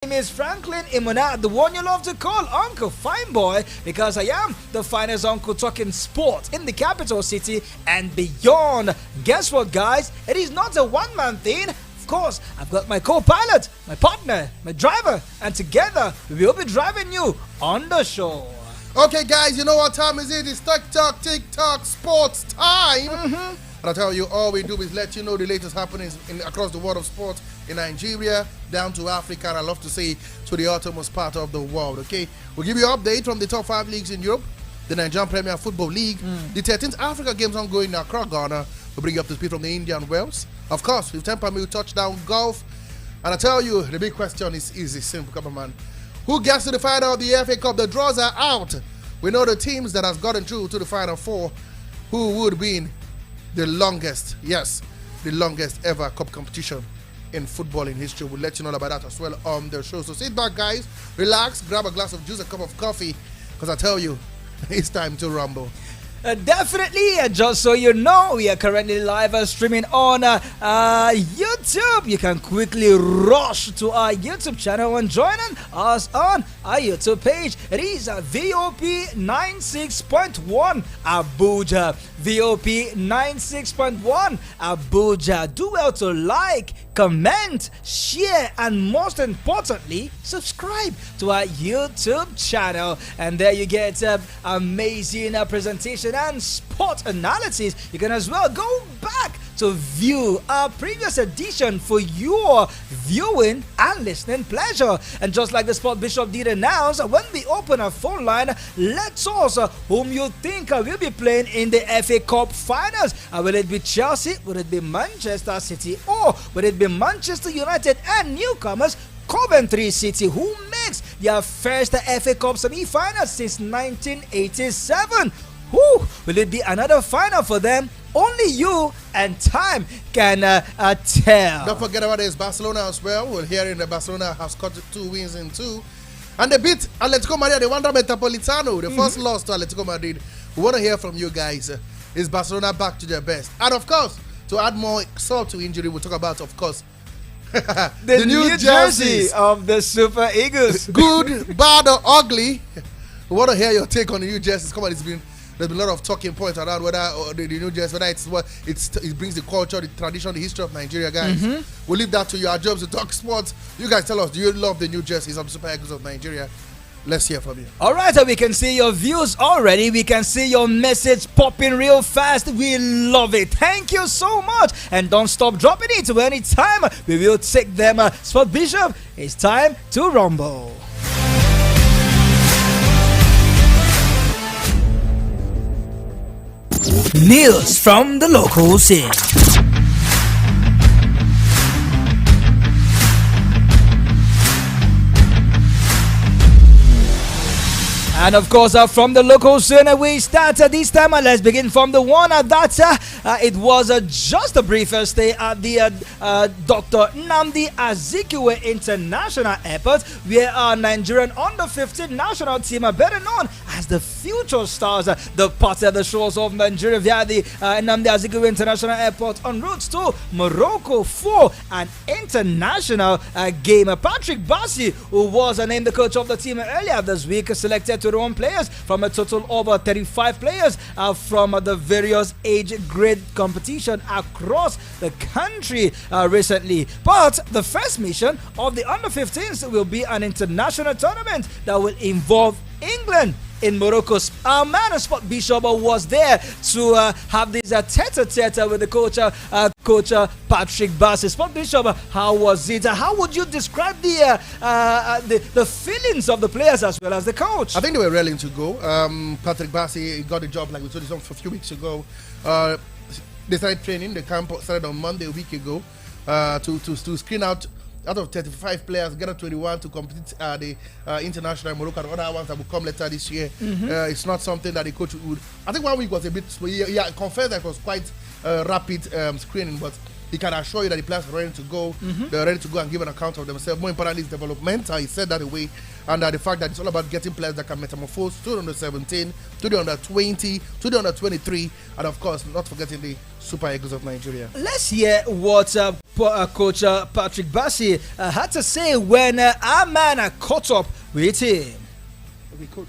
name is Franklin Imona, the one you love to call Uncle Fine Boy, because I am the finest uncle talking sport in the capital city and beyond. Guess what, guys? It is not a one-man thing. Of course, I've got my co-pilot, my partner, my driver, and together we will be driving you on the show. Okay, guys, you know what time is it? It's TikTok sports time. And I tell you, all we do is let you know the latest happenings across the world of sport in Nigeria, down to Africa, and I love to say to the uttermost part of the world, okay? We'll give you an update from the top 5 leagues in Europe, the Nigerian Premier Football League, the 13th Africa Games ongoing in Accra, Ghana. We'll bring you up to speed from the Indian Wells. Of course, with Temper Mill touchdown golf. And I tell you, the big question is easy, simple, come on, man. Who gets to the final of the FA Cup? The draws are out. We know the teams that have gotten through to the final 4. Who would win the longest, yes, the longest ever cup competition in football in history? We'll let you know about that as well on the show. So sit back, guys, relax, grab a glass of juice, a cup of coffee, because I tell you, it's time to rumble. Definitely, just so you know, we are currently live streaming on YouTube. You can quickly rush to our YouTube channel and join us on our YouTube page. It is VOP 96.1 Abuja. VOP 96.1 Abuja. Do well to like, comment, share, and most importantly, subscribe to our YouTube channel. And there you get amazing presentation and sport analysis. You can as well go back to view our previous edition for your viewing and listening pleasure. And just like the Sport Bishop did announce, when we open a phone line, let us whom you think will be playing in the FA Cup finals. Will it be Chelsea? Will it be Manchester City? Or will it be Manchester United and newcomers Coventry City, who makes their first FA Cup semi-finals since 1987? Who will it be another final for them? Only you and time can tell. Don't forget about this Barcelona as well. We're hearing that Barcelona has got 2 wins in 2. And they beat Atletico Madrid. They won the Metropolitano. The first loss to Atletico Madrid. We want to hear from you guys. Is Barcelona back to their best? And of course, to add more salt to injury, we'll talk about, of course, the new jersey of the Super Eagles. Good, bad, or ugly. We want to hear your take on the new jerseys. Come on, there's been a lot of talking points around whether the new jersey, whether it brings the culture, the tradition, the history of Nigeria, guys. We'll leave that to you. Our job is to talk sports. You guys tell us, do you love the new jerseys of the Super Eagles of Nigeria? Let's hear from you. All right, so we can see your views already. We can see your message popping real fast. We love it. Thank you so much. And don't stop dropping it. Anytime we will take them. Sport Bishop, it's time to rumble. News from the local scene. And of course, from the local scene, we start this time. Let's begin from the one that it was just a brief stay at the Dr. Nnamdi Azikiwe International Airport, where our Nigerian under-15 national team, better known as the Future Stars, departed the shores of Nigeria via the Nnamdi Azikiwe International Airport en route to Morocco for an international game. Patrick Bassi, who was named the coach of the team earlier this week, selected to own players from a total of 35 players from the various age grade competition across the country recently. But the first mission of the under-15s will be an international tournament that will involve England in Morocco. Our man, Sport Bishop, was there to have this tete-a-tete with the coach Patrick Bassi. Sport Bishop, how was it? How would you describe the feelings of the players as well as the coach? I think they were raring to go. Patrick Bassi got the job, like we told you a few weeks ago. They started training. The camp started on Monday a week ago to screen out of 35 players, get up 21 to compete the international Morocco and other ones that will come later this year. It's not something that the coach would. I think 1 week was a bit. He confessed that it was quite rapid screening, but he can assure you that the players are ready to go. They're ready to go and give an account of themselves. More importantly, it's developmental. He said that away. And the fact that it's all about getting players that can metamorphose to the under 17, to the under 20, to the under 23, and of course, not forgetting the Super Eagles of Nigeria. Let's hear what Coach Patrick Bassi had to say when our man caught up with him. Okay, Coach.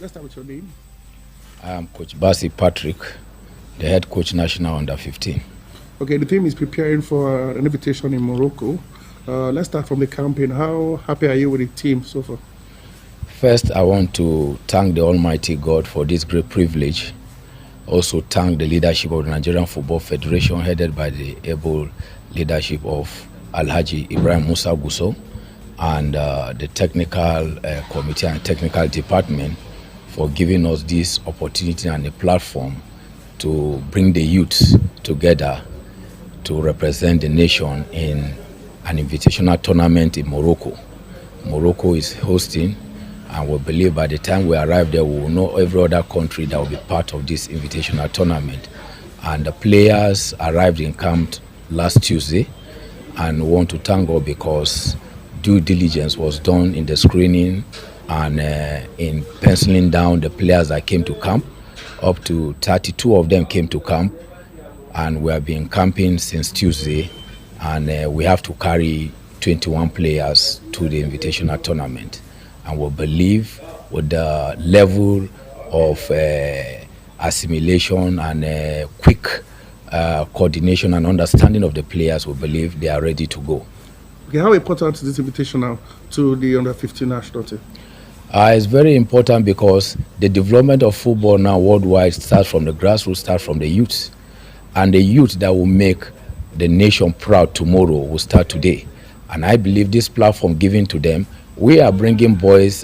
Let's start with your name. I am Coach Bassi Patrick, the head coach national under 15. Okay, the team is preparing for an invitation in Morocco. Let's start from the campaign. How happy are you with the team so far? First, I want to thank the Almighty God for this great privilege. Also thank the leadership of the Nigerian Football Federation, headed by the able leadership of Alhaji Ibrahim Musa Guso, and the technical committee and technical department for giving us this opportunity and a platform to bring the youth together to represent the nation in an invitational tournament in Morocco. Morocco is hosting, and we believe by the time we arrive there, we will know every other country that will be part of this invitational tournament. And the players arrived in camp last Tuesday, and we want to thank God because due diligence was done in the screening and in penciling down the players that came to camp. Up to 32 of them came to camp, and we have been camping since Tuesday, and we have to carry 21 players to the invitational tournament. And we believe with the level of assimilation and quick coordination and understanding of the players, we believe they are ready to go. Okay, how important is this invitation now to the under 15 national team? It's very important because the development of football now worldwide starts from the grassroots, starts from the youth. And the youth that will make the nation proud tomorrow will start today. And I believe this platform given to them, we are bringing boys,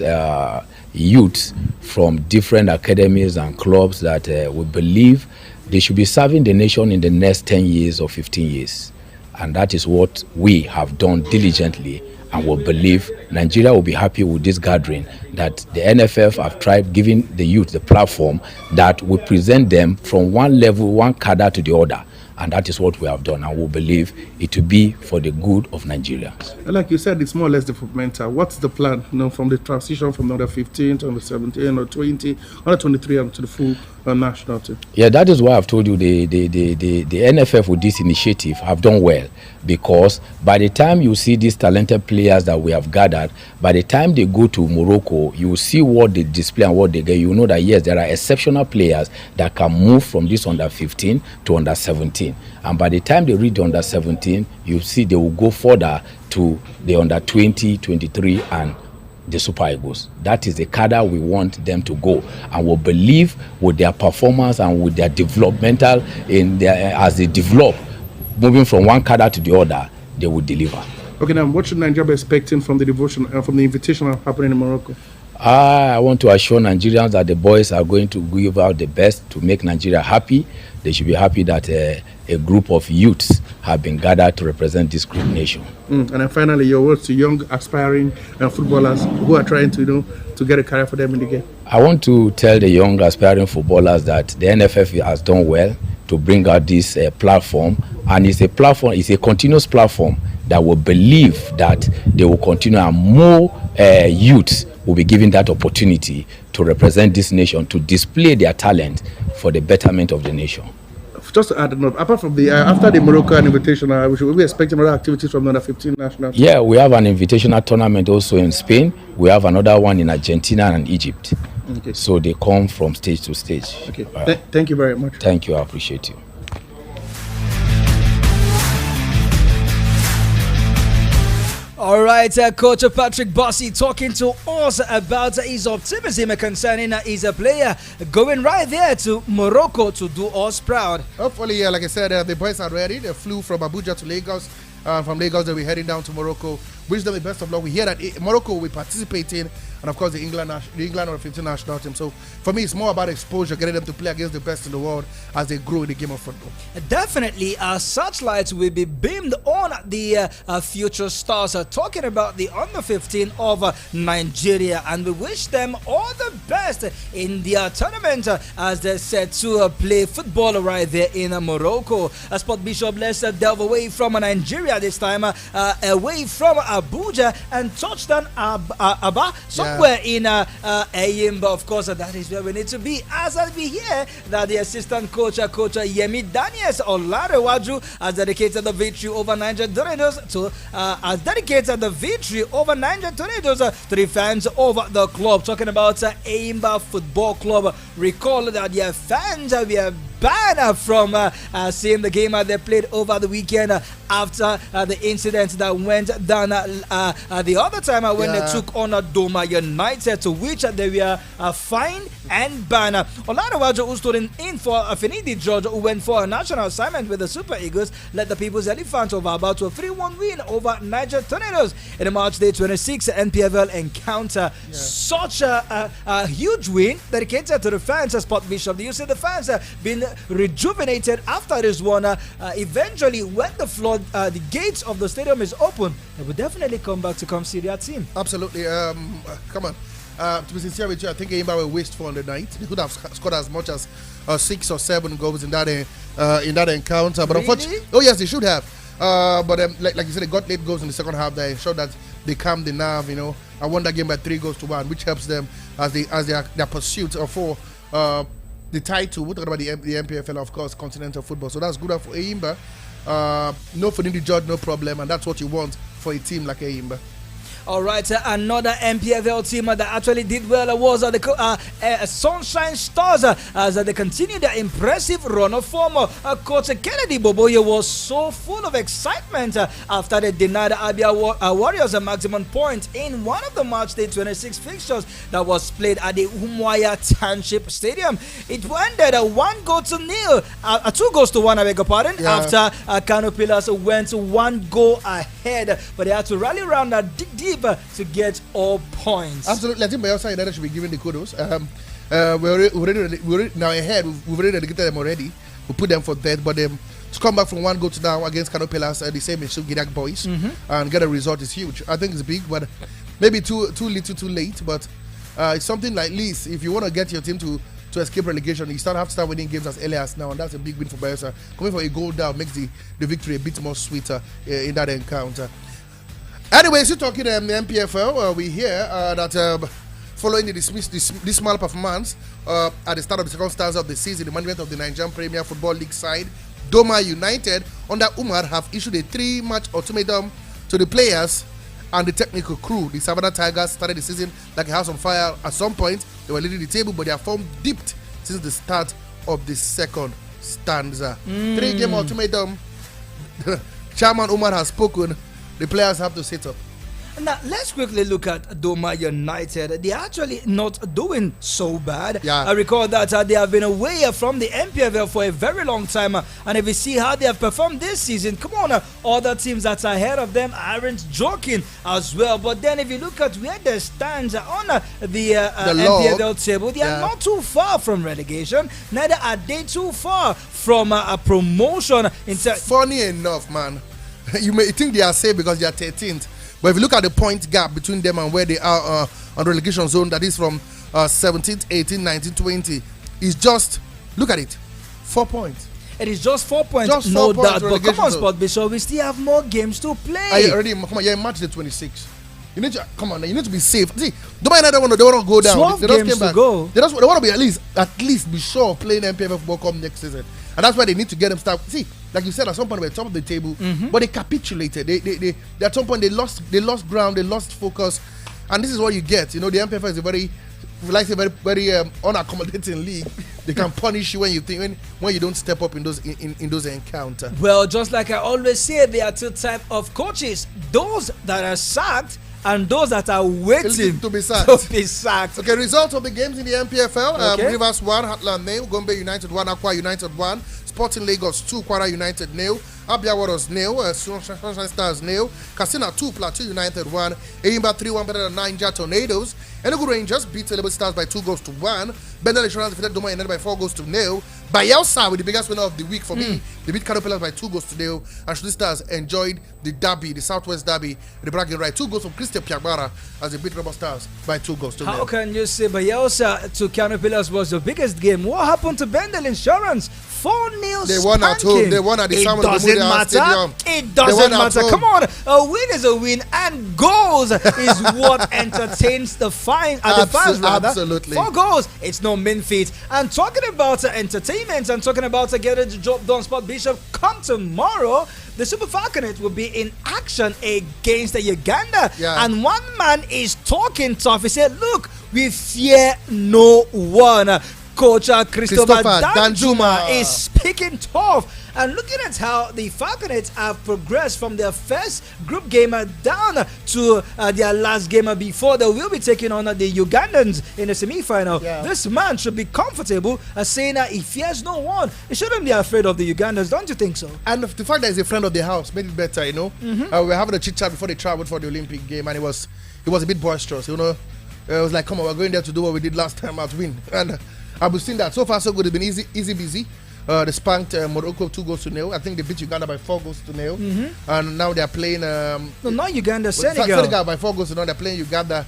youth from different academies and clubs that we believe they should be serving the nation in the next 10 years or 15 years. And that is what we have done diligently. And we believe Nigeria will be happy with this gathering, that the NFF have tried giving the youth the platform that will present them from one level, one cadre to the other. And that is what we have done, and we believe it to be for the good of Nigeria. Like you said, it's more or less developmental. What's the plan, from the transition from under 15 to under 17 or 20, under 23 and to the full national team? Yeah, that is why I've told you the NFF with this initiative have done well, because by the time you see these talented players that we have gathered, by the time they go to Morocco, you will see what they display and what they get. You know that yes, there are exceptional players that can move from this under 15 to under 17. And by the time they reach the under 17, you see they will go further to the under 20, 23, and the Super Eagles. That is the cadre we want them to go. And we believe with their performance and with their developmental, as they develop, moving from one cadre to the other, they will deliver. Okay, now what should Nigeria be expecting from the devotion, from the invitation happening in Morocco? I want to assure Nigerians that the boys are going to give out the best to make Nigeria happy. They should be happy that a group of youths have been gathered to represent this great nation. And then finally, your words to young aspiring footballers who are trying to get a career for them in the game. I want to tell the young aspiring footballers that the NFF has done well to bring out this platform, and it's a continuous platform that will believe that they will continue, and more youths will be given that opportunity to represent this nation, to display their talent for the betterment of the nation. Just to add a note, apart from the after the Moroccan invitation, we be expecting other activities from the under 15 national team? Yeah, we have an invitational tournament also in Spain. We have another one in Argentina and Egypt. Okay. So they come from stage to stage. Okay. Thank you very much. Thank you. I appreciate you. All right, Coach Patrick Bassi talking to us about his optimism concerning his player going right there to Morocco to do us proud. Hopefully, like I said, the boys are ready. They flew from Abuja to Lagos. From Lagos, they'll be heading down to Morocco. Wish them the best of luck. We hear that Morocco will be participating, and and of course the England or 15 national team. So for me, it's more about exposure, getting them to play against the best in the world as they grow in the game of football. Definitely, searchlights will be beamed on the future stars. Talking about the under 15 of Nigeria, and we wish them all the best in their tournament as they're set to play football right there in Morocco. Sport Bishop, let's delve away from Nigeria this time, away from Abuja, and touch down Aba, somewhere in Eyimba. Of course, that is where we need to be. As we hear that the assistant coach, Coach Yemi Daniels Olarewaju, has dedicated the victory over Niger Tornadoes to to the fans of the club. Talking about Eyimba Football Club, recall that their fans were banned from seeing the game they played over the weekend after the incident that went down the other time when they took on Doma United, to which they were fined and banned. Olarewaju, who stood in for Finidi George, who went for a national assignment with the Super Eagles, led the People's Elephants of about to a 3-1 win over Niger Tornadoes in the March Day 26 NPFL encounter. Such a huge win dedicated to the fans. Sport Bishop, you see the fans been rejuvenated after this one. Eventually, when the gates of the stadium is open, they will definitely come back to come see their team. Absolutely. Come on. To be sincere with you, I think Eyimba were wasteful on the night. They could have scored as much as 6 or 7 goals in that encounter. But unfortunately, yes, they should have. But like you said, they got late goals in the second half that ensured that they calmed the nerve. I won that game by 3-1, which helps them as their pursuit for the title. We're talking about the MPFL, of course, continental football. So that's good for Eyimba. No Finidi George, no problem, and that's what you want for a team like Eyimba. All right, another MPFL team that actually did well was the Sunshine Stars as they continued their impressive run of form. Coach Kennedy Boboye was so full of excitement after they denied Abia Warriors a maximum point in one of the March Day 26 fixtures that was played at the Umuahia Township Stadium. It ended 1-0, 2 goals to 1, I beg your pardon, after Kano Pillars went 1 goal ahead, but they had to rally around that deep to get all points. Absolutely. I think Bayelsa United should be given the kudos. We're already now ahead. We've already dedicated them already. We put them for death, but to come back from 1 goal to now against Kano Pillars, the same issue, Gidak boys, and get a result is huge. I think it's big, but maybe too little, too late. But it's something like this. If you want to get your team to escape relegation, you have to start winning games as early as now, and that's a big win for Bayelsa. Coming for a goal down makes the victory a bit more sweeter in that encounter. Anyway, still talking the MPFL, we hear that following the dismal performance at the start of the second stanza of the season, the management of the Nigerian Premier Football League side, Doma United, under Umar, have issued a 3-match ultimatum to the players and the technical crew. The Savannah Tigers started the season like a house on fire. At some point, they were leading the table, but their form dipped since the start of the second stanza. 3-game ultimatum. Chairman Umar has spoken. The players have to sit up. Now, let's quickly look at Doma United. They're actually not doing so bad. I recall that they have been away from the MPFL for a very long time. And if you see how they have performed this season, come on, other teams that are ahead of them aren't joking as well. But then if you look at where they stand on the MPFL table, they are not too far from relegation. Neither are they too far from a promotion. Funny enough, man, you may think they are safe because they are 13th. But if you look at the point gap between them and where they are on the relegation zone, that is from 17th, 18th, 19th, 20th, is just, look at it, 4 points. It is just 4 points, just no 4 points. Doubt. But come on, Sport Bishop, we still have more games to play. You're in March the 26th. You need to be safe. See, Dubai United don't want to go down. 12 they games to go. They want to be at least be sure of playing MPFL football come next season. And that's why they need to get them started. See, like you said, at some point they were top of the table, but they capitulated. They at some point they lost ground, they lost focus, and this is what you get. The MPFL is a very unaccommodating league. They can punish you when you don't step up in those encounters. Well, just like I always say, there are two types of coaches: those that are sacked and those that are waiting to be sacked. Okay, results of the games in the MPFL. Rivers 1, Heartland 0, Gombe United 1, Akwa United 1, Sporting Lagos 2, Kwara United 0, Abia Warriors 0, Sunshine Stars 0, Katsina 2, Plateau United 1, Eyimba 3-1 better than Niger Tornadoes, Enugu Rangers beat Celebrity Stars by 2-1, Bendel Insurance defeated Doma United by 4-0, Bayelsa with the biggest winner of the week for me, they beat Kano Pillars by 2-0, and Shooting Stars enjoyed the derby, the Southwest Derby, the bragging right, 2 goals from Christian Piagbara as they beat Rebel Stars by 2-0. How can you say Bayelsa to Kano Pillars was the biggest game? What happened to Bendel Insurance? 4-0 They won at home. They won at the Samuel Gumudia Stadium. It doesn't matter. Come on. A win is a win, and goals is what entertains the fans, rather. Absolutely. 4 goals. It's no mean feat. And talking about entertainment and talking about getting the job done, Sport Bishop, come tomorrow. The Super Falconet will be in action against Uganda. Yeah. And one man is talking tough. He said, look, we fear no one. Coach Christopher Danjuma is speaking tough. And looking at how the Falconets have progressed from their first group game down to their last game before they will be taking on the Ugandans in the semi-final. Yeah. This man should be comfortable saying that he fears no one. He shouldn't be afraid of the Ugandans, don't you think so? And the fact that he's a friend of the house made it better, you know. We were having a chit-chat before they traveled for the Olympic game, and it was a bit boisterous, you know. It was like, come on, we're going there to do what we did last time at win. And I've seen that. So far, so good. It's been easy busy. They spanked Morocco 2-0. I think they beat Uganda by 4-0. And now they're playing... no, not Uganda, Senegal. Senegal by 4-0. They're playing Uganda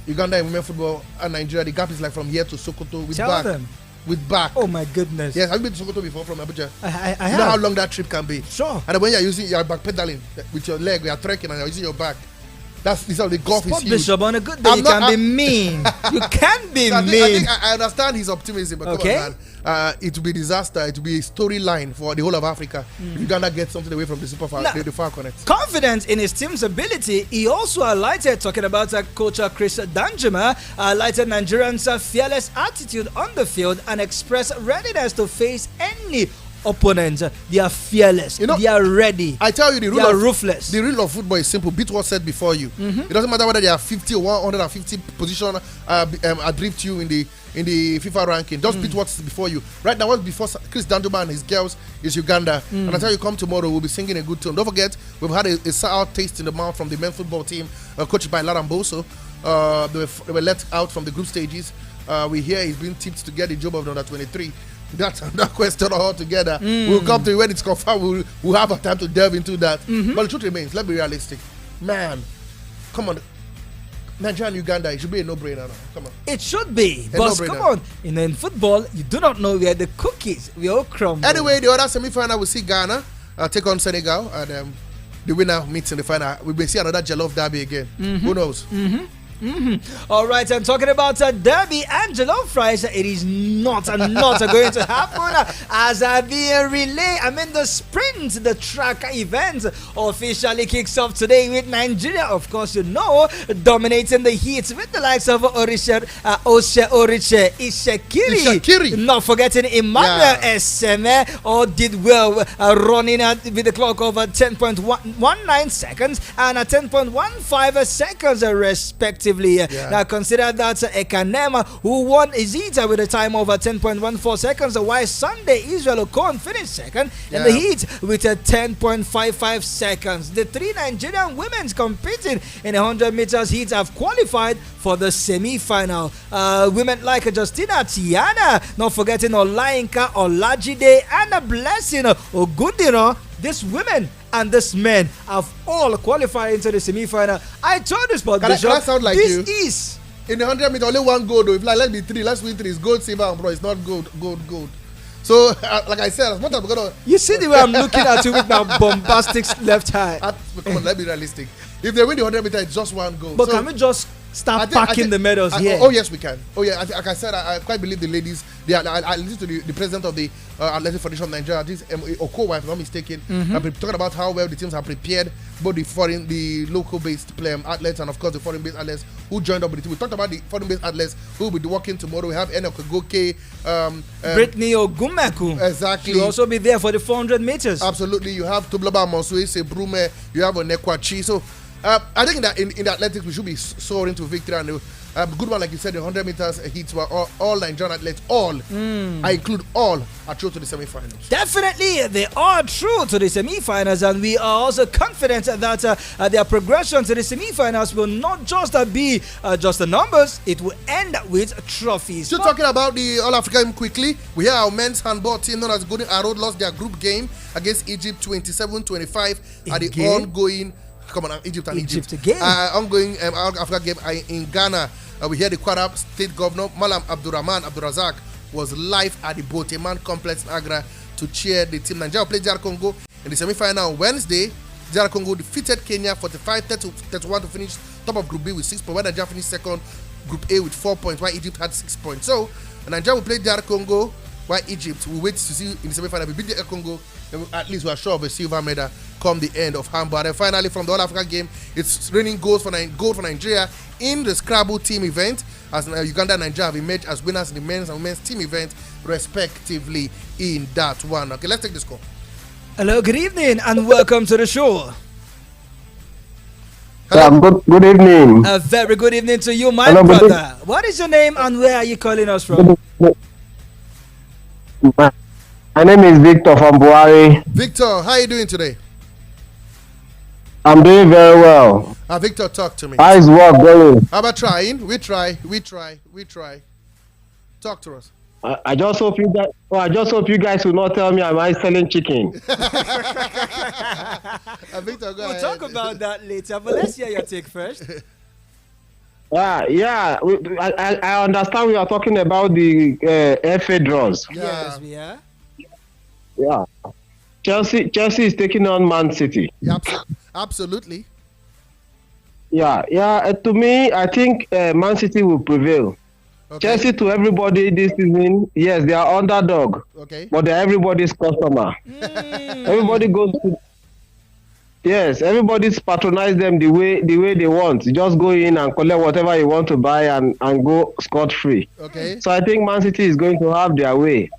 in women football and Nigeria. The gap is like from here to Sokoto with Tell them. With back. Oh my goodness. Yes, I've been to Sokoto before from Abuja. I have. You know how long that trip can be? Sure. And when you're using your back pedaling with your leg, you're trekking and you're using your back. This how the golf is huge. Bishop, on a good day, you can be mean. You can be mean. I understand his optimism, but come on, man. It will be disaster. It will be a storyline for the whole of Africa if Uganda gets something away from the the Falconets. Confident in his team's ability, he also highlighted, talking about coach Chris Danjuma, highlighted Nigerians' fearless attitude on the field and expressed readiness to face any opponents. They are fearless. You know, they are ready. I tell you, they are ruthless. The rule of football is simple. Beat what's said before you. It doesn't matter whether they are 50 or 150 position adrift you in the FIFA ranking. Just beat what's before you. Right now, what's before Chris Danjuma and his girls is Uganda. And I tell you, come tomorrow, we'll be singing a good tune. Don't forget, we've had a sour taste in the mouth from the men's football team, coached by Laramboso. They were let out from the group stages. We hear he's been tipped to get the job of the under 23. That's another question altogether. We'll come to it when it's confirmed. We'll have a time to delve into that. But the truth remains, let's be realistic. Man, come on. Nigeria and Uganda, it should be a no-brainer now. Come on. It should be. But come on. In football, you do not know where the cookies will crumble. Anyway, the other semi-final, we see Ghana take on Senegal. And the winner meets in the final. We may see another Jollof derby again. Who knows? All right, I'm talking about derby and jollof fries. It is not going to happen as the relay, the sprint, the track event officially kicks off today with Nigeria, of course, dominating the heat with the likes of Ishekiri, not forgetting Emmanuel Eseme, did well running with the clock of 10.19 seconds and 10.15 seconds respectively. Now consider that Ekanema, who won Izita with a time of 10.14 seconds, while Sunday Israel Okon finished second in the heat with 10.55 seconds. The 3 Nigerian women competing in 100 meters heat have qualified for the semi-final. Women like Justina Tiana, not forgetting Olainka Olajide and Blessing Ogundiro. These women and this men have all qualified into the semi-final. I told this sport Bishop, can I sound like this you? Is in the 100 meter only one gold though. If let's be 3, let's win 3. It's gold, silver, and bro. It's not gold. So like I said, as much as we're gonna, you see the way I'm looking at you with my bombastic left eye. Come on, let's be realistic. If they win the 100 meter, it's just one goal. But can we just start packing the medals here? Oh yes, we can. Oh yeah, like I said, I quite believe the ladies. I listened to the president of the Athletic Federation of Nigeria, this Okowa, if I'm not mistaken, talking about how well the teams are prepared, both the local-based athletes and of course the foreign-based athletes who joined up with the team. We talked about the foreign-based athletes who will be working tomorrow. We have Enoch Goke, Brittany Ogumeku. Exactly. She'll also be there for the 400 meters. Absolutely. You have Tublaba Monsue Sebrume. You have Onekwachi. So I think that in the athletics we should be soaring to victory, and good one, like you said, the 100 meters heats were all Nigerian athletes, I include all, are through to the semi-finals. Definitely, they are true to the semi-finals, and we are also confident that their progression to the semi-finals will not just be just the numbers; it will end with trophies. Still talking about the All-Africa game quickly, we hear our men's handball team known as Golden Arrow lost their group game against Egypt 27-25 at the ongoing. Come on, Egypt again. Ongoing Africa game in Ghana. We hear the Kwara State Governor Malam Abdurrahman Abdurazak was live at the Boteman Complex in Agra to cheer the team. Nigeria played DR Congo in the semi-final on Wednesday. DR Congo defeated Kenya 45-31 to finish top of Group B with 6 points, while Nigeria finished second, Group A with 4 points, while Egypt had 6 points. So Nigeria will play DR Congo, while Egypt will wait to see in the semi-final. If we beat DR Congo, then at least we are sure of a silver medal come the end of handball. And finally, from the All-Africa game, it's raining gold for Nigeria in the Scrabble team event, as Uganda and Nigeria have emerged as winners in the men's and women's team event, respectively, in that one. Okay, let's take this call. Hello, good evening, and welcome to the show. Good evening. A very good evening to you, my brother. What is your name and where are you calling us from? My name is Victor from Buhari. Victor, how are you doing today? I'm doing very well. Victor, talk to me. How is work going? How about trying? We try. Talk to us. I just hope you guys will not tell me I'm selling chicken. Victor, go We'll ahead. talk about that later, but let's hear your take first. I understand we are talking about the FA draws. Yes, we are. Yeah. Chelsea is taking on Man City. Yeah, absolutely. Yeah. To me, I think Man City will prevail. Okay. Chelsea, to everybody this season, yes, they are underdog. Okay. But they're everybody's customer. Everybody goes to. Yes, everybody's patronize them the way they want. You just go in and collect whatever you want to buy and go scot-free. Okay. So I think Man City is going to have their way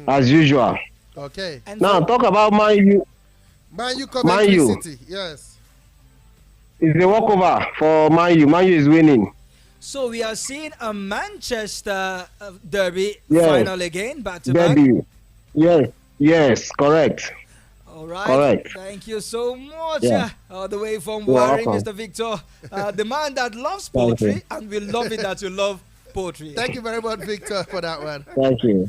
as usual. Okay. And Now talk about Man U. Man U coming to City. Yes. It's a walkover for Man U. Man U is winning. So we are seeing a Manchester derby final again, back to back. Derby. Yes, correct. All right. Correct. Thank you so much. Yeah. All the way from You're Buhari, welcome. Mr. Victor, the man that loves Thank poetry, you. and we love it that you love poetry. Thank you very much, Victor, for that one. Thank you.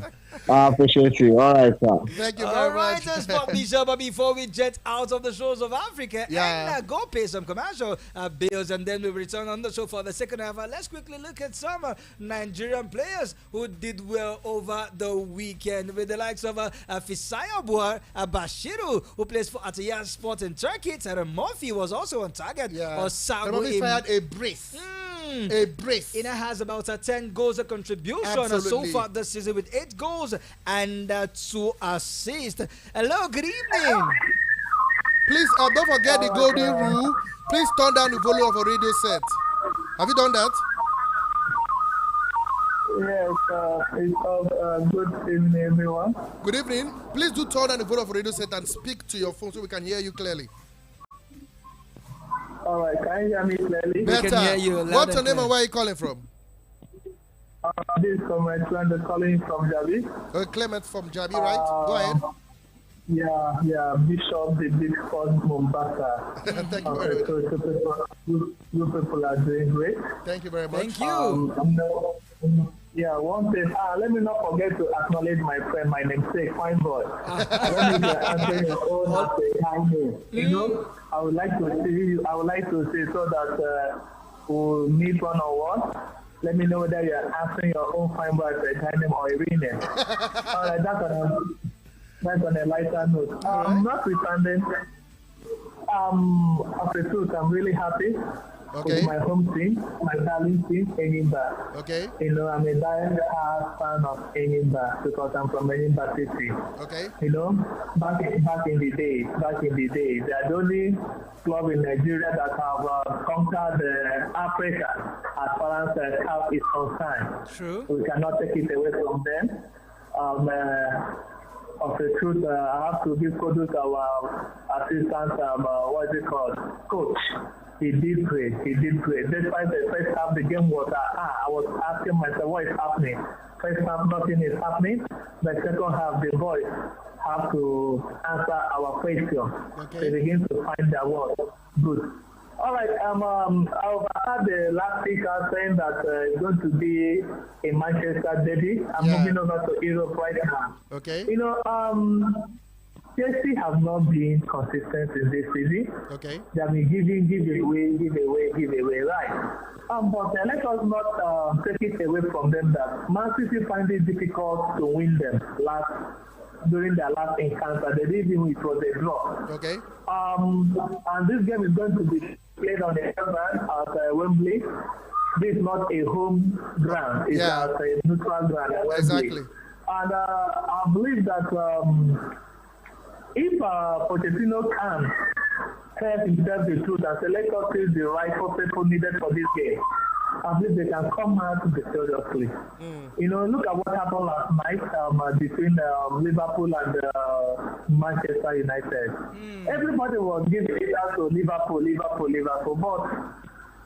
I appreciate you. All right, sir. Thank you All very right, much. let's pop this up before we jet out of the shores of Africa and go pay some commercial bills, and then we'll return on the show for the second half. Let's quickly look at some Nigerian players who did well over the weekend, with the likes of Fisaya Buhar, Bashiru, who plays for Atiyah Sport in Turkey. Tara Murphy was also on target. Murphy fired a brace. A brace. Ina has about 10 goals of contribution so far this season, with 8 goals and 2 assists. Hello, good evening. Please don't forget the golden rule. Please turn down the volume of a radio set. Have you done that? Yes, good evening, everyone. Good evening. Please do turn down the volume of a radio set and speak to your phone so we can hear you clearly. All right, can you hear me clearly? Better. can hear you loud What's your and name clear. and where are you calling from? This is my friend calling from Jabi. Clement from Jabi, right? Go ahead. Yeah, Bishop, the big first Mombasa. Thank you very much. So you people are doing great. Thank you very much. Thank you. One thing, let me not forget to acknowledge my friend, my namesake, Fine Boy. When you are answering your own as a kind name, you know, I would like to say so that we'll meet one-on-one. Let me know whether you are answering your own Fine Boy as a kind name or a real name. All right, that's on a lighter note. Notwithstanding, of the truth, I'm really happy with my home team, my darling team, Enyimba. Okay. You know, I'm a die-hard fan of Enyimba because I'm from Enyimba City. Okay. You know, back in the day, they are the only club in Nigeria that have conquered Africa as far as CAF is concerned. True. We cannot take it away from them. Of the truth, I have to give kudos to our assistant, coach. He did great. Despite the first half, the game was, I was asking myself, what is happening? First half, nothing is happening. The second half, the boys have to answer our question. Okay. They begin to find their work. Good. All right. I've had the last speaker saying that it's going to be a Manchester derby. I'm moving over to Europe right now. Okay. You know, Chelsea have not been consistent in this season. Okay. They have been give away, right? But let us not take it away from them that Man City find it difficult to win them during their last encounter. They didn't even it was a draw. Okay. And this game is going to be played on the at Wembley. This is not a home ground. It's at a neutral ground at Wembley. Exactly. And I believe that if Pochettino can tell himself the truth and say, let us choose the rightful people needed for this game, I believe they can come out victoriously. You know, look at what happened last night between Liverpool and Manchester United. Everybody was giving it out to Liverpool, but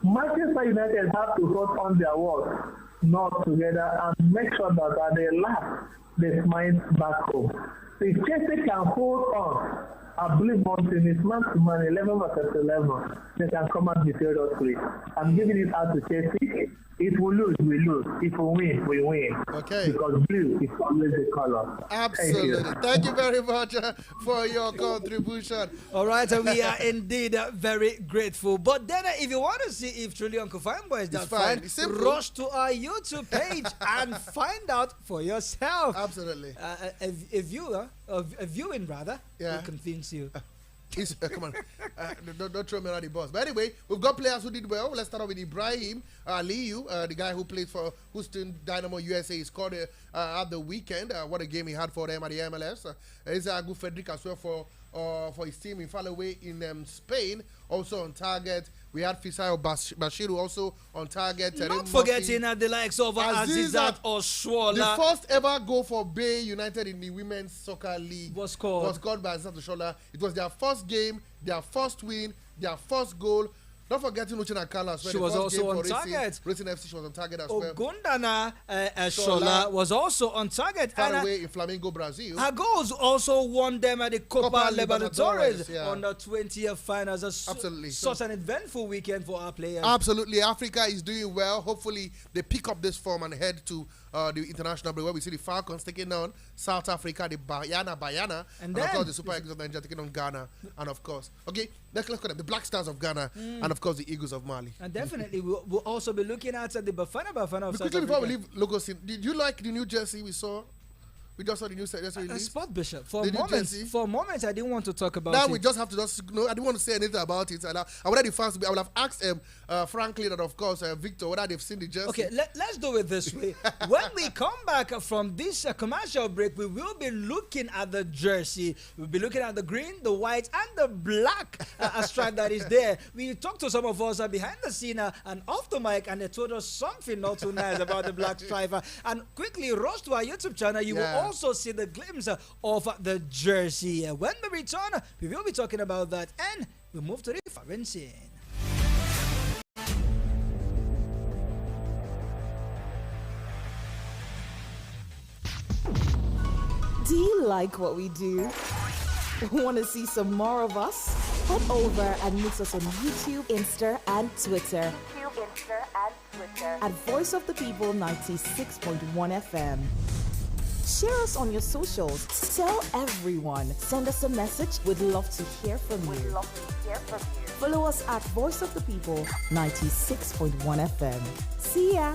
Manchester United have to hold on their words, not together, and make sure that at the last they smile back home. So if Chelsea can hold on, I believe one thing is man to man 11 versus 11, they can come out victoriously. I'm giving it out to Chelsea. If we lose, we lose. If we win, we win. Okay. Because blue is always the color. Absolutely. Thank you very much for your contribution. All right, we are indeed very grateful. But then, if you want to see if truly Uncle Fine Boy is that fine, rush to our YouTube page and find out for yourself. Absolutely. A viewing rather, will convince you. Come on, don't throw me around the bus. But anyway, we've got players who did well. Let's start off with Ibrahim Aliyu, the guy who played for Houston Dynamo USA. He scored at the weekend. What a game he had for them at the MLS. He's a good Frederick as well for his team in Fallaway in Spain. Also on target. We had Fisayo Bashiru also on target. Not forgetting the likes of Azizat Oshola. The first ever goal for Bay United in the Women's Soccer League was scored by Azizat Oshola. It was their first game, their first win, their first goal. Not forgetting Uchenna Kala as well. She was also on target. Racing FC, she was on target as well. Ogundana Shola was also on target. Far away in Flamengo, Brazil. Her goals also won them at the Copa Libertadores on the 20th finals. Absolutely. Such an eventful weekend for our players. Absolutely. Africa is doing well. Hopefully, they pick up this form and head to the international break where we see the Falcons taking on South Africa, the Bayana, and of course the Super Eagles of Nigeria taking on Ghana, and of course, let's look at them, the Black Stars of Ghana, and of course the Eagles of Mali. And definitely we'll also be looking at the Bafana of South Africa. Quickly before we leave Lagos, did you like the new jersey we saw? We just saw the new Sport Bishop. For a moment, I didn't want to talk about it. Now we just have to I didn't want to say anything about it. I wanted the fans to be. I would have asked Franklin and of course Victor whether they've seen the jersey. Okay, let's do it this way. When we come back from this commercial break, we will be looking at the jersey. We'll be looking at the green, the white, and the black stripe that is there. We talked to some of us behind the scene and off the mic, and they told us something not too nice about the black stripe. And quickly rush to our YouTube channel. You will also see the glimpse of the jersey. When we return, we will be talking about that, and we move to the foreign scene. Do you like what we do? Want to see some more of us? Head over and meet us on YouTube, Insta, and Twitter. At Voice of the People 96.1 FM. Share us on your socials. Tell everyone. Send us a message. We'd love to hear from you. Follow us at Voice of the People 96.1 FM. See ya.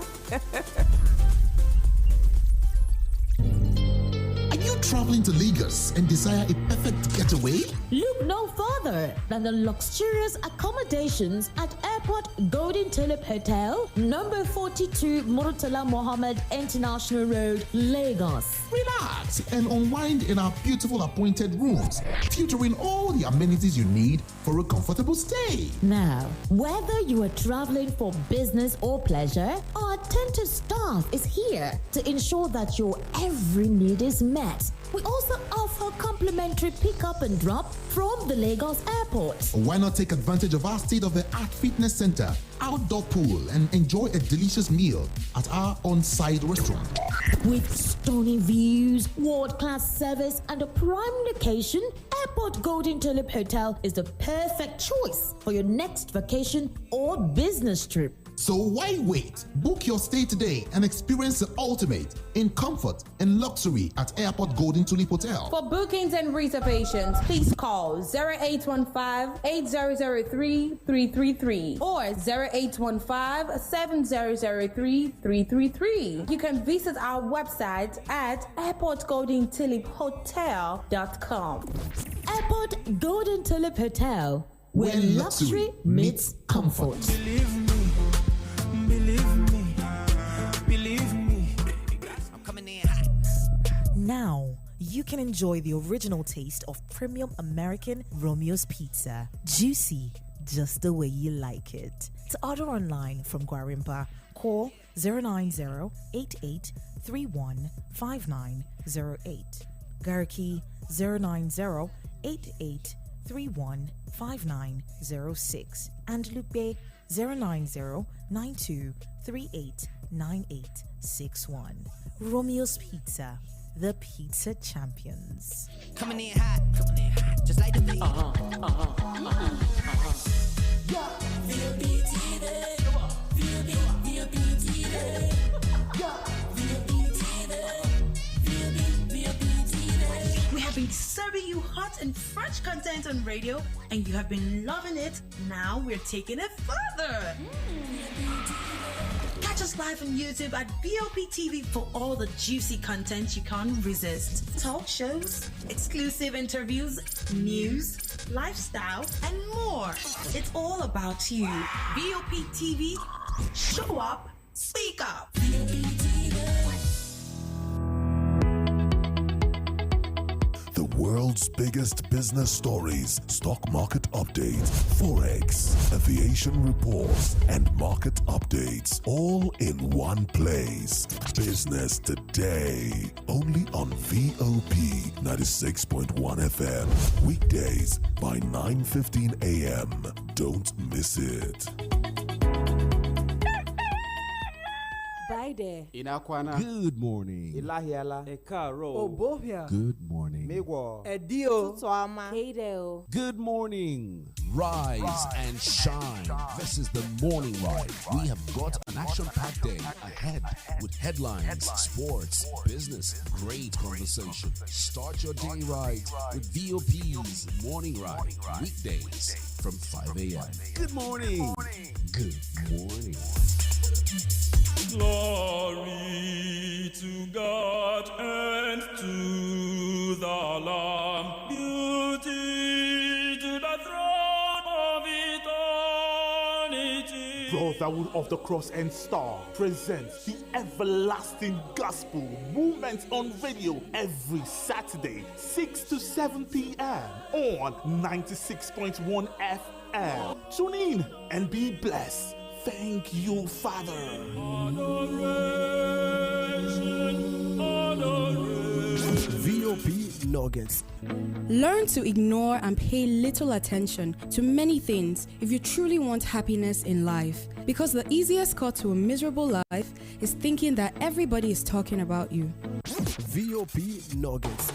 Traveling to Lagos and desire a perfect getaway? Look no further than the luxurious accommodations at Airport Golden Tulip Hotel, number 42 Murtala Mohammed International Road, Lagos. Relax and unwind in our beautiful appointed rooms, featuring all the amenities you need for a comfortable stay. Now, whether you are traveling for business or pleasure, our attentive staff is here to ensure that your every need is met. flights. We also offer complimentary pick-up and drop from the Lagos airport. Why not take advantage of our state-of-the-art fitness center, outdoor pool, and enjoy a delicious meal at our on-site restaurant? With stunning views, world-class service, and a prime location, Airport Golden Tulip Hotel is the perfect choice for your next vacation or business trip. So why wait? Book your stay today and experience the ultimate in comfort and luxury at Airport Golden Tulip Hotel. For bookings and reservations, please call 0815-8003-333 or 0815-7003-333. You can visit our website at airportgoldentuliphotel.com. Airport Golden Tulip Hotel, where luxury meets comfort. Believe me, I'm coming in hot. Now, you can enjoy the original taste of premium American Romeo's Pizza. Juicy, just the way you like it. To order online from Guarimpa, call 090-8831-5908. Gariki 090-8831-5906. And Lupe 090-9238-9861. Romeo's Pizza, the pizza champions. Coming in hot, just like the beat. We have been serving you hot and fresh content on radio, and you have been loving it. Now we're taking it further. Catch us live on YouTube at VOP TV for all the juicy content you can't resist. Talk shows, exclusive interviews, news, lifestyle, and more. It's all about you. VOP TV, show up, speak up. The world's biggest business stories, stock market updates, forex, aviation reports, and market updates, all in one place. Business Today, only on VOP 96.1 FM. Weekdays by 9:15 a.m. Don't miss it. Bye there. Inakwana. Good morning. Ilahiala. Ekaro. Obohia. Good morning. Megwo. Edio. Keideo. Good morning. Rise and shine. This is the morning ride. We have got an action-packed day ahead with headlines, sports, business, great conversation. Start your day right with VOP's morning ride. Weekdays from 5 a.m. Good morning. Good morning. Glory to God and to the Lamb. Beauty to the throne of eternity. Brotherhood of the Cross and Star presents the Everlasting Gospel Movement on Radio every Saturday, 6 to 7 p.m. on 96.1 FM. Tune in and be blessed. Thank you, Father. VOP Nuggets. Learn to ignore and pay little attention to many things if you truly want happiness in life. Because the easiest cut to a miserable life is thinking that everybody is talking about you. VOP Nuggets.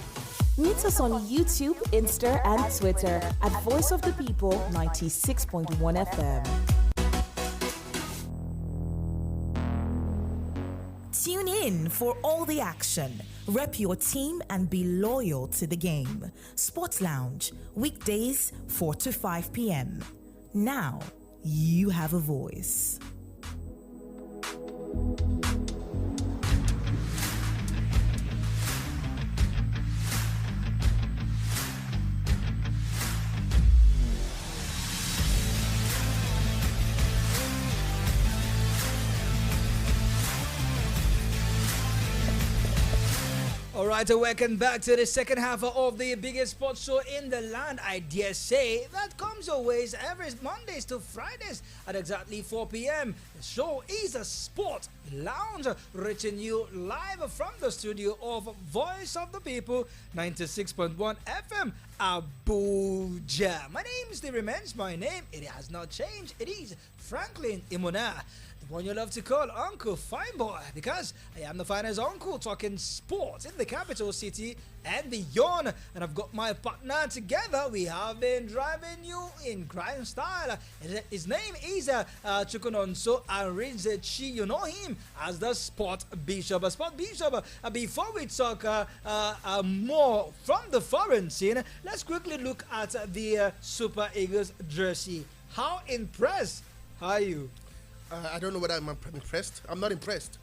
Meet us on YouTube, Insta, and Twitter at Voice of the People 96.1 FM. Tune in for all the action. Rep your team and be loyal to the game. Sports Lounge, weekdays 4 to 5 p.m. Now, you have a voice. All right, welcome back to the second half of the biggest sports show in the land, I dare say, that comes your ways every Mondays to Fridays at exactly 4 p.m. The show is a Sport Lounge, reaching you live from the studio of Voice of the People, 96.1 FM, Abuja. My name still remains my name. It has not changed. It is Franklin Imona, the one you love to call Uncle Fine Boy, because I am the finest uncle talking sports in the capital city and beyond. And I've got my partner together. We have been driving you in grind style. His name is Chukunonso Arizechi. You know him as the Sport Bishop. Sport Bishop, before we talk more from the foreign scene, let's quickly look at the Super Eagles jersey. How impressed are you? I don't know whether I'm impressed. I'm not impressed.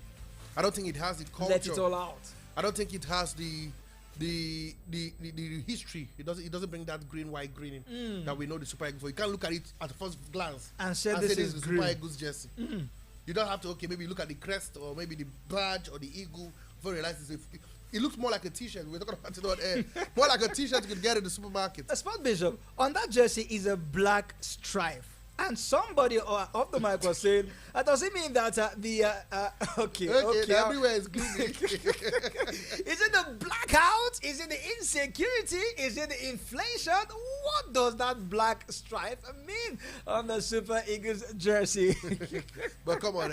I don't think it has the culture. Let it all out. I don't think it has the history. It doesn't bring that white green in that we know the Super Eagles for. You can't look at it at first glance and say this is the green. Super Eagles jersey. You don't have to maybe look at the crest or maybe the badge or the eagle before you realize it looks more like a t-shirt. We're talking about it on air. More like a t-shirt you can get in the supermarket. Sport Bishop, on that jersey is a black stripe. And somebody off the mic was saying, does it mean that okay, everywhere is green. Is it the blackout? Is it the insecurity? Is it the inflation? What does that black stripe mean on the Super Eagles jersey? But come on.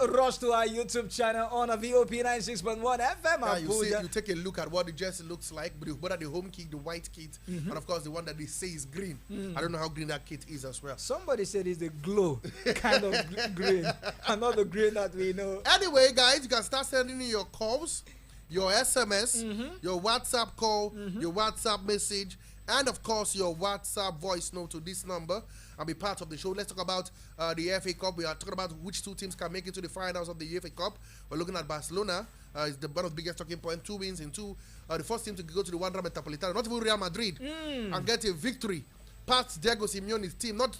Rush to our YouTube channel on a VOP 96.1 FM. Now you take a look at what the jersey looks like, whether the home kit, the white kit, and of course the one that they say is green. I don't know how green that kit is as well. Somebody said it's the glow kind of green, and not the green that we know. Anyway, guys, you can start sending in your calls, your SMS, your WhatsApp call, your WhatsApp message, and of course your WhatsApp voice note to this number and be part of the show. Let's talk about the FA Cup. We are talking about which two teams can make it to the finals of the FA Cup. We're looking at Barcelona. It's one of the biggest talking points. 2 wins in 2. The first team to go to the Wanda Metropolitano, not even Real Madrid, and get a victory. Past Diego Simeone's team, not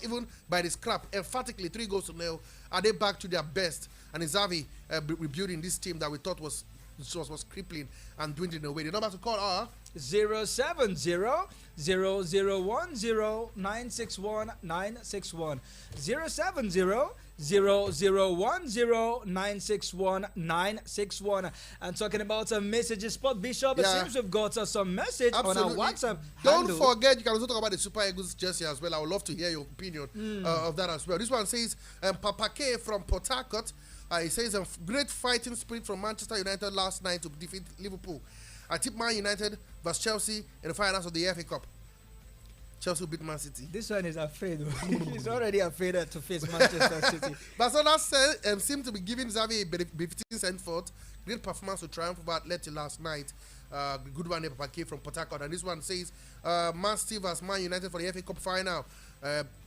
even by the scrap, emphatically 3-0. Are they back to their best? And is Xavi rebuilding this team that we thought was crippling and dwindling away? The numbers to call are 070-0010-961-961, 070-0010-961-961. And talking about messages, Sport Bishop, it seems we've got some message on our WhatsApp. Don't forget, you can also talk about the Super Eagles jersey as well. I would love to hear your opinion of that as well. This one says, Papa K from Port Harcourt. He says, great fighting spirit from Manchester United last night to defeat Liverpool. I tipped Man United versus Chelsea in the finals of the FA Cup. Chelsea beat Man City. This one is afraid. He's already afraid to face Manchester City. Barcelona seemed to be giving Xavi a 15 cent fourth. Great performance to triumph over Atleti last night. Good one, Papa K from Port Harcourt. And this one says, Man City vs Man United for the FA Cup final.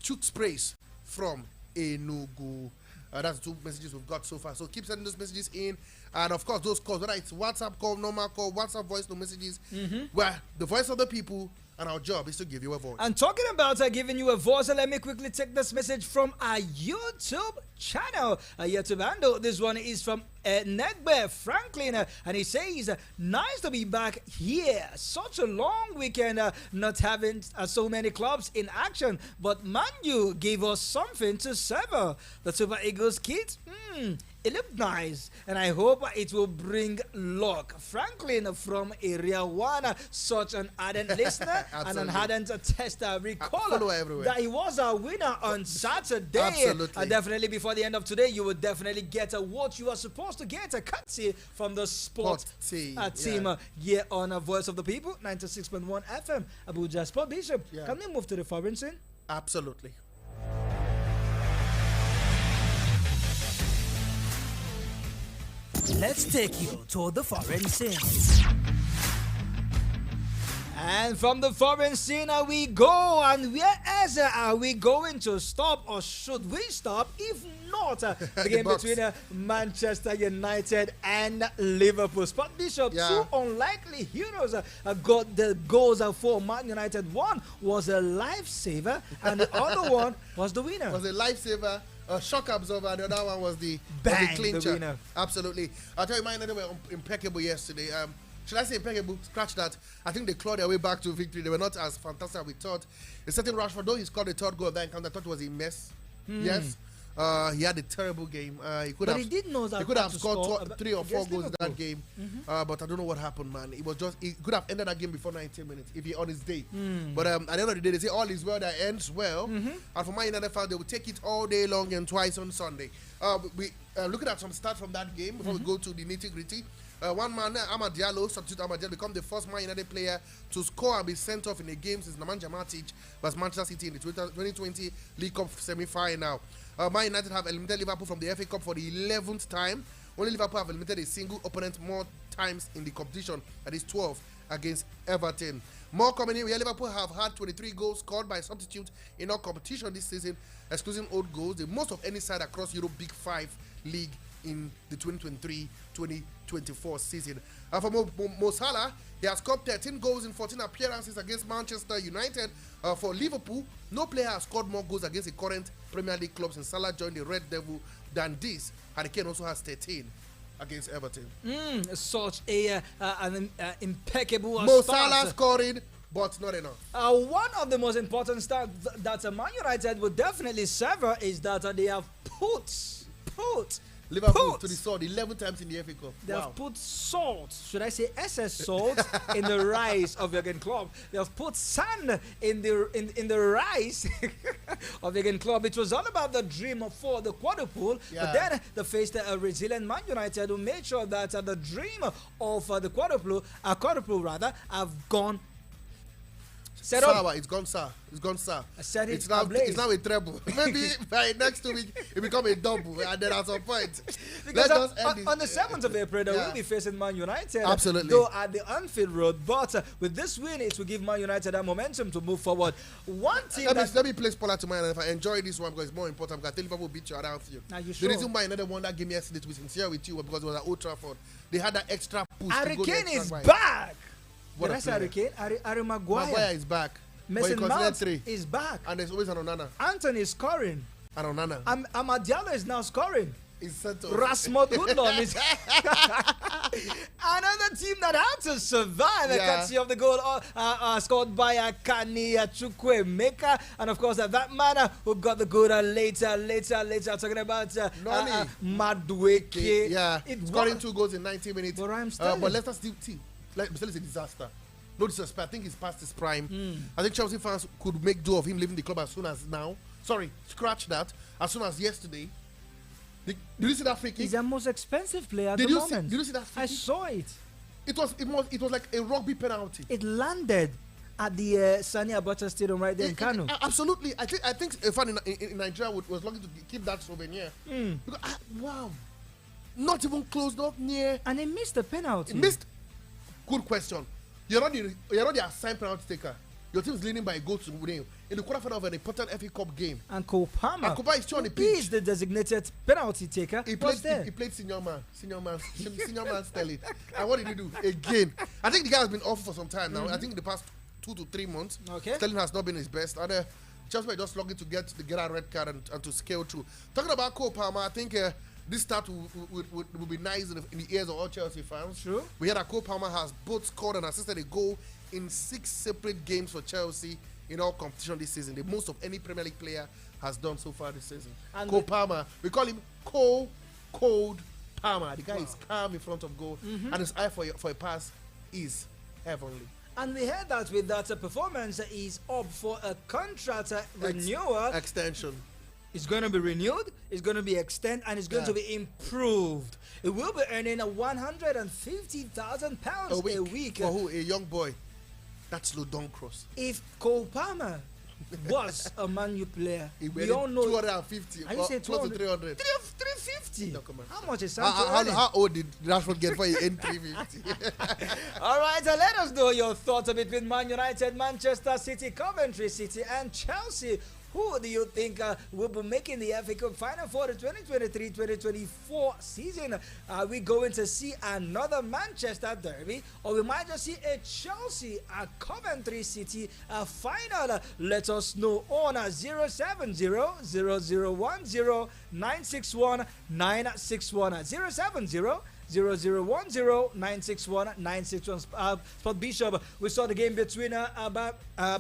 Chuk sprays from Enugu. That's the 2 messages we've got so far. So keep sending those messages in. And of course, those calls, whether it's WhatsApp call, normal call, WhatsApp voice, no messages, where the voice of the people, and our job is to give you a voice. And talking about giving you a voice, let me quickly take this message from our YouTube channel, YouTube handle. This one is from Negbe Franklin, and he says, nice to be back here. Such a long weekend, not having so many clubs in action, but Man U gave us something to savor. The Super Eagles kit, it looked nice, and I hope it will bring luck. Franklin from Area 1, such an ardent listener and an ardent tester. Recall that he was a winner on Saturday. Absolutely. Definitely before the end of today, you will definitely get what you are supposed to get, a courtesy from the sports team here on Voice of the People, 96.1 FM, Abuja. Sport Bishop, can we move to the foreign scene? Absolutely. Let's take you to the foreign scene. And from the foreign scene we go, and where else are we going to stop, or should we stop? If not, the game between Manchester United and Liverpool. Sport Bishop, 2 unlikely heroes got the goals for Man United. One was a lifesaver, and the other one was the winner. Was a lifesaver, shock absorber, and the other one was the Bang, clincher. the winner. Absolutely. I'll tell you, Man United were impeccable yesterday. Should I say impeccable? Scratch that. I think they clawed their way back to victory. They were not as fantastic as we thought. A certain Rashford, though he scored the third goal of that encounter, I thought it was a mess. Yes. He had a terrible game. He could have scored 3 or 4 goals in that game. But I don't know what happened, man. It was just, he could have ended that game before 90 minutes if he on his day. But at the end of the day, they say all is well that ends well. And for Man United fans, they will take it all day long and twice on Sunday. We looking at some stats from that game before we go to the nitty-gritty. One man, Amad Diallo, substitute Amad Diallo, become the first Man United player to score and be sent off in a game since Nemanja Matic versus Manchester City in the 2020 League Cup semi-final. Man United have eliminated Liverpool from the FA Cup for the 11th time. Only Liverpool have eliminated a single opponent more times in the competition, that is 12 against Everton. More coming in, where Liverpool have had 23 goals scored by substitute in all competition this season, excluding old goals, the most of any side across Europe Big 5 league in the 2023-2024 season. For Mo Salah, he has scored 13 goals in 14 appearances against Manchester United. For Liverpool, no player has scored more goals against the current Premier League clubs since Salah joined the Red Devil than this. Harry Kane also has 13 against Everton. Such an impeccable Mo start. Salah scoring, but not enough. One of the most important stats that Man United would definitely sever is that they have put Liverpool to the sword 11 times in the FA Cup. They have put salt, should I say SS salt, in the rice of Jurgen Klopp. They have put sand in the rice of Jurgen Klopp. It was all about the dream for the quadruple, but then they faced a resilient Man United who made sure that the dream of the quadruple have gone. It's gone, sir. It's gone, sir. It's now a treble. Maybe by next 2 weeks it become a double, and then at some point. Because on the 7th of April, they will be facing Man United. Absolutely. Though at the Anfield Road, but with this win, it will give Man United that momentum to move forward. One team. Let me play spoiler to Man United. If I enjoy this one because it's more important, because I think Liverpool beat you around you. Are you the sure? reason Man United won that game yesterday, to be sincere with you, was because it was at Old Trafford. They had that extra push. Harry Kane is back. What Did I say Harry Kane? Harry Maguire. Maguire is back. Mason Mount is back. And there's always an Onana. Anthony is scoring. An Onana. Amad Diallo is now scoring. He's settled. Rasmus Woodlawn is another team that had to survive. Courtesy of the goal scored by Kani Chukwuemeka, and of course that man who got the goal later. Talking about Madueke. Yeah, scoring 2 goals in 90 minutes. But Leicester City is a disaster. No disrespect, I think he's past his prime. I think Chelsea fans could make do of him leaving the club as soon as now. Sorry, scratch that. As soon as yesterday. Did you see that free kick? He's the most expensive player at the moment. Did you see that free kick? I saw it. It was like a rugby penalty. It landed at the Sani Abacha Stadium right there in Kano. Absolutely. I think a fan in Nigeria was lucky to keep that souvenir. Because, wow. Not even close, not near. And he missed the penalty. Good question. You're not the assigned penalty taker. Your team is leading by a goal to win in the quarterfinal of an important FA Cup game. And Cole Palmer is still on the pitch. He is the designated penalty taker. He played senior man Sterling. And what did he do? Again. I think the guy has been off for some time now. I think in the past 2 to 3 months. Okay. Sterling has not been his best. And Chelsea were just lucky to get a red card and to scale through. Talking about Cole Palmer, I think this start will be nice in the ears of all Chelsea fans. True. We heard that Cole Palmer has both scored and assisted a goal in 6 separate games for Chelsea in all competition this season. The most of any Premier League player has done so far this season. And Cole Palmer, we call him Cold Palmer. The guy is calm in front of goal, and his eye for a pass is heavenly. And we heard that with that performance, he's up for a contract renewal. Extension. It's going to be renewed, it's going to be extended, and it's going to be improved. It will be earning £150,000 a week. For who? A young boy. That's Lodon Cross. If Cole Palmer was a Man U player, we all know 250. And you say close to 300. 350. No, come on. How much is how old did Rashford get for in 350? All right, let us know your thoughts between Man United, Manchester City, Coventry City, and Chelsea. who do you think will be making the FA Cup final for the 2023-2024 season? Are we going to see another Manchester derby, or we might just see a Chelsea at Coventry City final? Let us know on 070-0010-961-961 070-0010-961-961. Sport Bishop, we saw the game between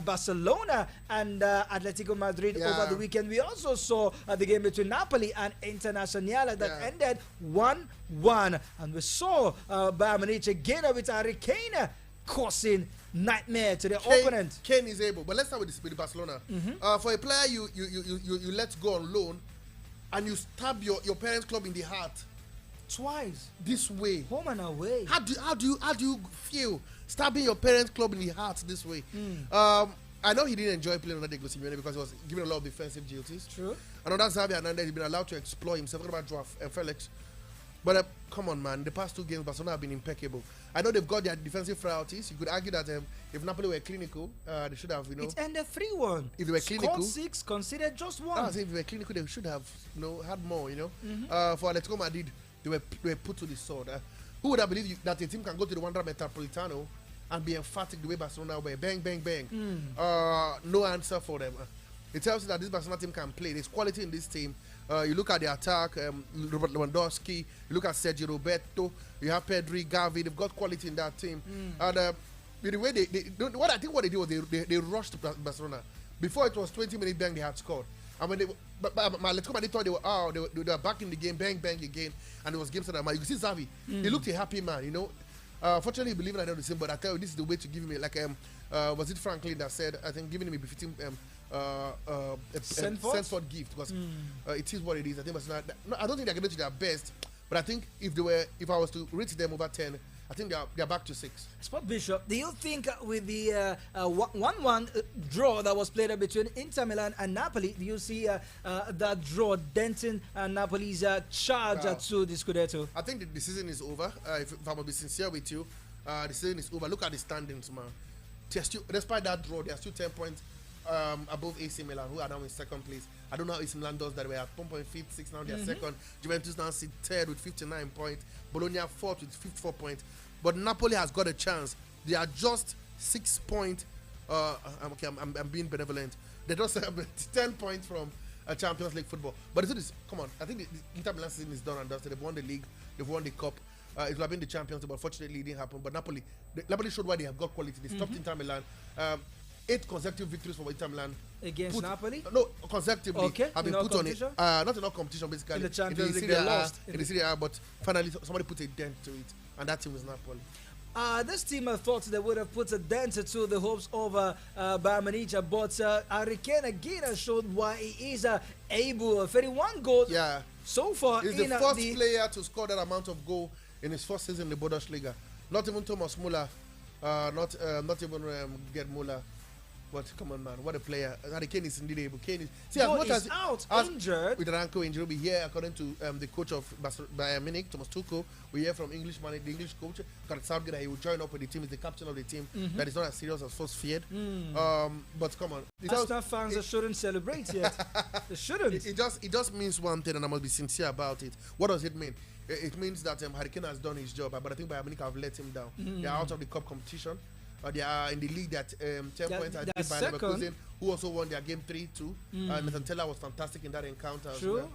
Barcelona and Atletico Madrid over the weekend. We also saw the game between Napoli and Internazionale that ended 1-1. And we saw Bayern Munich again with Harry Kane causing nightmare to the opponent. Kane is able, but let's start with Barcelona. For a player you let go on loan, and you stab your parents' club in the heart twice this way, home and away. How do you feel stabbing your parents' club in the heart this way? I know he didn't enjoy playing under Diego Simeone because he was given a lot of defensive duties. True. And on that Xavi Hernandez, he's been allowed to explore himself. What about Joao Felix? But come on, man. The past two games, Barcelona have been impeccable. I know they've got their defensive frailties. You could argue that if Napoli were clinical, they should have, It ended 3-1. If they were clinical, scored 6, considered just 1. If they were clinical, they should have, had more. For Atletico Madrid, they were put to the sword. Who would have believed that a team can go to the Wanda Metropolitano and be emphatic the way Barcelona were? Bang, bang, bang. No answer for them. It tells you that this Barcelona team can play. There's quality in this team. You look at the attack, Robert Lewandowski, you look at Sergio Roberto, you have Pedri, Gavi, they've got quality in that team. And the way what I think what they did was they rushed Barcelona. Before it was 20 minutes, bang, they had scored. And when they thought they were back in the game, bang, bang again, and it was game started. You can see Xavi, he looked a happy man, Fortunately, he believed I know the same, but I tell you, this is the way to give him was it Franklin that said, I think, giving him a befitting Sensford gift, because it is what it is. I think I don't think they're going to do their best, but I think if I was to rate them over 10, I think they're back to 6. Sport Bishop, do you think with the 1-1 draw that was played between Inter Milan and Napoli, do you see that draw denting Napoli's charge to the Scudetto? I think the season is over. If I'm going to be sincere with you, the season is over. Look at the standings, man. Despite that draw, they are still 10 points above AC Milan, who are now in second place. I don't know how AC Milan does that. We're at 1.56 now, they're second. Juventus now sit third with 59 points. Bologna fourth with 54 points. But Napoli has got a chance. They are just 6 points. I'm being benevolent. They're just 10 points from Champions League football. But the truth is, come on, I think the Inter Milan season is done and dusted. They've won the league, they've won the cup. It would have been the Champions League, but fortunately it didn't happen. But Napoli showed why they have got quality. They stopped Inter Milan. 8 consecutive victories for Inter Milan against Napoli. No, consecutively. Okay. Have been put on it. Not in all competition, basically. In the Champions League, they lost. In the Serie A, but finally somebody put a dent to it, and that team was Napoli. This team, I thought they would have put a dent to the hopes of Bayern Munich, but Harry Kane again showed why he is able. 31 goals so far. He's the first player to score that amount of goal in his first season in the Bundesliga. Not even Thomas Müller, not even Gerd Müller. But come on, man, what a player! Harry Kane is indeed able. Kane is injured with an ankle injury. We hear, according to the coach of Bayern Munich, Thomas Tuchel, we hear from the English coach, Southgate, that he will join up with the team. He's the captain of the team. That is not as serious as first feared. But come on, Arsenal fans shouldn't celebrate yet. They shouldn't. It just means one thing, and I must be sincere about it. What does it mean? It means that Harry Kane has done his job, but I think Bayern Munich have let him down. They are out of the cup competition. They are in the league at 10 points. I think by Leverkusen, who also won their game 3-2. Nathan Tella was fantastic in that encounter as well.